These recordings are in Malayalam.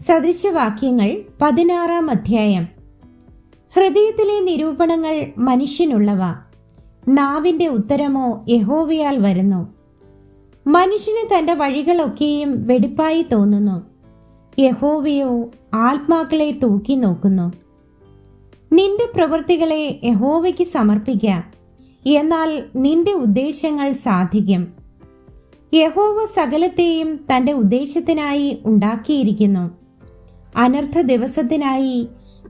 സദൃശവാക്യങ്ങൾ 16-ാം അധ്യായം. ഹൃദയത്തിലെ നിരൂപണങ്ങൾ മനുഷ്യനുള്ളവ, നാവിന്റെ ഉത്തരമോ യഹോവയാൽ വരുന്നു. മനുഷ്യന് തന്റെ വഴികളൊക്കെയും വെടിപ്പായി തോന്നുന്നു, യഹോവയോ ആത്മാക്കളെ തൂക്കി നോക്കുന്നു. നിന്റെ പ്രവൃത്തികളെ യഹോവയ്ക്ക് സമർപ്പിക്കാം, എന്നാൽ നിന്റെ ഉദ്ദേശങ്ങൾ സാധിക്കും. യഹോവ സകലത്തെയും തന്റെ ഉദ്ദേശത്തിനായി ഉണ്ടാക്കിയിരിക്കുന്നു, അനർത്ഥ ദിവസത്തിനായി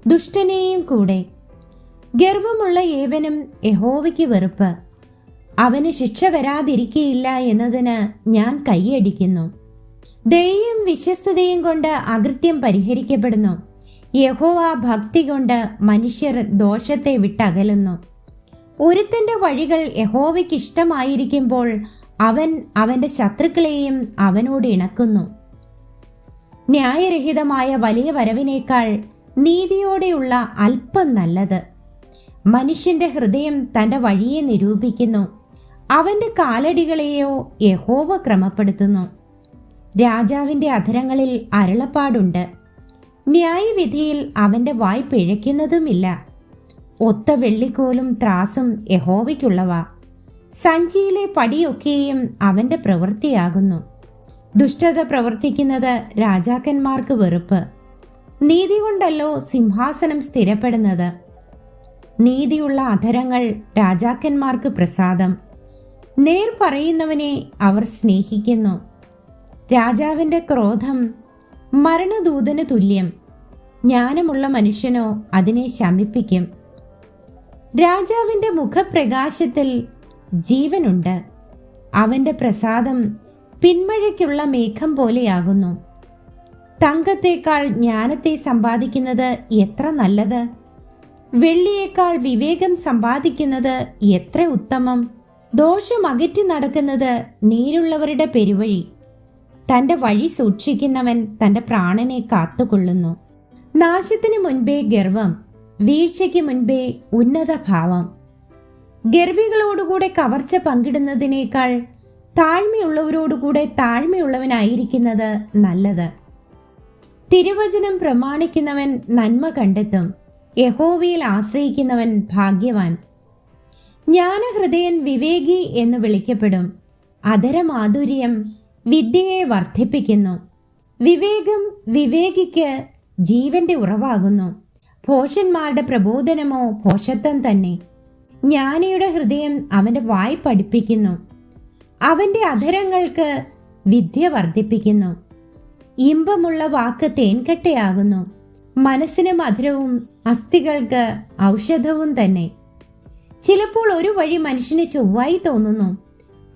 ദുഷ്ടനെയും കൂടെ. ഗർവമുള്ള ഏവനും യഹോവയ്ക്ക് വെറുപ്പ്, അവന് ശിക്ഷ വരാതിരിക്കയില്ല എന്നതിന് ഞാൻ കൈയടിക്കുന്നു. ദയയും വിശ്വസ്തതയും കൊണ്ട് അകൃത്യം പരിഹരിക്കപ്പെടുന്നു, യഹോവ ഭക്തി കൊണ്ട് മനുഷ്യർ ദോഷത്തെ വിട്ടകലുന്നു. ഒരുത്തന്റെ വഴികൾ യഹോവയ്ക്ക് ഇഷ്ടമായിരിക്കുമ്പോൾ അവൻ അവന്റെ ശത്രുക്കളെയും അവനോട് ഇണക്കുന്നു. ന്യായരഹിതമായ വലിയ വരവിനേക്കാൾ നീതിയോടെയുള്ള അല്പം നല്ലത്. മനുഷ്യന്റെ ഹൃദയം തന്റെ വഴിയെ നിരൂപിക്കുന്നു, അവന്റെ കാലടികളെയോ യഹോവ ക്രമപ്പെടുത്തുന്നു. രാജാവിന്റെ അധരങ്ങളിൽ അരുളപ്പാടുണ്ട്, ന്യായവിധിയിൽ അവന്റെ വായ് പിഴയ്ക്കുന്നതുമില്ല. ഒത്ത വെള്ളിക്കോലും ത്രാസും യഹോവയ്ക്കുള്ളവ, സഞ്ചിയിലെ പടിയൊക്കെയും അവന്റെ പ്രവൃത്തിയാകുന്നു. ദുഷ്ടത പ്രവർത്തിക്കുന്നത് രാജാക്കന്മാർക്ക് വെറുപ്പ്, നീതി കൊണ്ടല്ലോ സിംഹാസനം സ്ഥിരപ്പെടുന്നത്. നീതിയുള്ള അധരങ്ങൾ രാജാക്കന്മാർക്ക് പ്രസാദം, നേർ പറയുന്നവനെ അവർ സ്നേഹിക്കുന്നു. രാജാവിന്റെ ക്രോധം മരണദൂതന് തുല്യം, ജ്ഞാനമുള്ള മനുഷ്യനോ അതിനെ ശമിപ്പിക്കും. രാജാവിന്റെ മുഖപ്രകാശത്തിൽ ജീവനുണ്ട്, അവന്റെ പ്രസാദം പിന്മഴയ്ക്കുള്ള മേഘം പോലെയാകുന്നു. തങ്കത്തേക്കാൾ ജ്ഞാനത്തെ സമ്പാദിക്കുന്നത് എത്ര നല്ലത്, വെള്ളിയേക്കാൾ വിവേകം സമ്പാദിക്കുന്നത് എത്ര ഉത്തമം. ദോഷം അകറ്റി നടക്കുന്നത് നേരുള്ളവരുടെ പെരുവഴി, തന്റെ വഴി സൂക്ഷിക്കുന്നവൻ തന്റെ പ്രാണനെ കാത്തുകൊള്ളുന്നു. നാശത്തിന് മുൻപേ ഗർവം, വീഴ്ചയ്ക്ക് മുൻപേ ഉന്നത ഭാവം. ഗർവികളോടുകൂടെ കവർച്ച പങ്കിടുന്നതിനേക്കാൾ താഴ്മയുള്ളവരോടുകൂടെ താഴ്മയുള്ളവനായിരിക്കുന്നത് നല്ലത്. തിരുവചനം പ്രമാണിക്കുന്നവൻ നന്മ കണ്ടെത്തും, യഹോവയിൽ ആശ്രയിക്കുന്നവൻ ഭാഗ്യവാൻ. ജ്ഞാനഹൃദയൻ വിവേകി എന്ന് വിളിക്കപ്പെടും, അധരമാധുര്യം വിദ്യയെ വർദ്ധിപ്പിക്കുന്നു. വിവേകം വിവേകിക്ക് ജീവന്റെ ഉറവാകുന്നു, ഭോഷന്മാരുടെ പ്രബോധനമോ ഭോഷത്വം തന്നെ. ജ്ഞാനിയുടെ ഹൃദയം അവന്റെ വായ് പഠിപ്പിക്കുന്നു, അവന്റെ അധരങ്ങൾക്ക് വിദ്യ വർദ്ധിപ്പിക്കുന്നു. ഇമ്പമുള്ള വാക്ക് തേൻകട്ടയാകുന്നു, മനസ്സിന് മധുരവും അസ്ഥികൾക്ക് ഔഷധവും തന്നെ. ചിലപ്പോൾ ഒരു വഴി മനുഷ്യന് ചൊവ്വായി തോന്നുന്നു,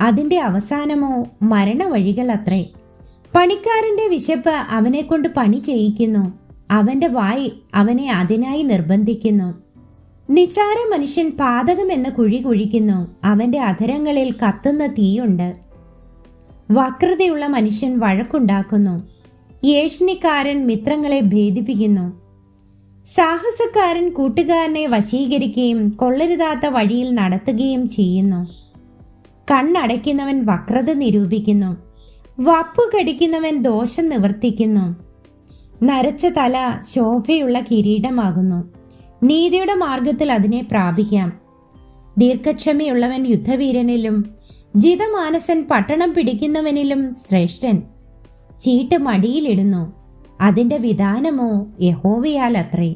അതിന്റെ അവസാനമോ മരണവഴികൾ അത്രേ. പണിക്കാരന്റെ വിശപ്പ് അവനെ കൊണ്ട് പണി ചെയ്യിക്കുന്നു, അവന്റെ വായ് അവനെ അതിനായി നിർബന്ധിക്കുന്നു. നിസാര മനുഷ്യൻ പാതകമെന്ന കുഴി കുഴിക്കുന്നു, അവന്റെ അധരങ്ങളിൽ കത്തുന്ന തീയുണ്ട്. വക്രതയുള്ള മനുഷ്യൻ വഴക്കുണ്ടാക്കുന്നു, ഏഷണിക്കാരൻ മിത്രങ്ങളെ ഭേദിപ്പിക്കുന്നു. സാഹസക്കാരൻ കൂട്ടുകാരനെ വശീകരിക്കുകയും കൊള്ളരുതാത്ത വഴിയിൽ നടത്തുകയും ചെയ്യുന്നു. കണ്ണടയ്ക്കുന്നവൻ വക്രത നിരൂപിക്കുന്നു, വപ്പു കടിക്കുന്നവൻ ദോഷം നിവർത്തിക്കുന്നു. നരച്ച തല ശോഭയുള്ള കിരീടമാകുന്നു, നീതിയുടെ മാർഗത്തിൽ അതിനെ പ്രാപിക്കാം. ദീർഘക്ഷമയുള്ളവൻ യുദ്ധവീരനിലും ജിതമാനസൻ പട്ടണം പിടിക്കുന്നവനിലും ശ്രേഷ്ഠൻ. ചീട്ട് മടിയിലിടുന്നു, അതിന്റെ വിധാനമോ യഹോവയാൽ അത്രേ.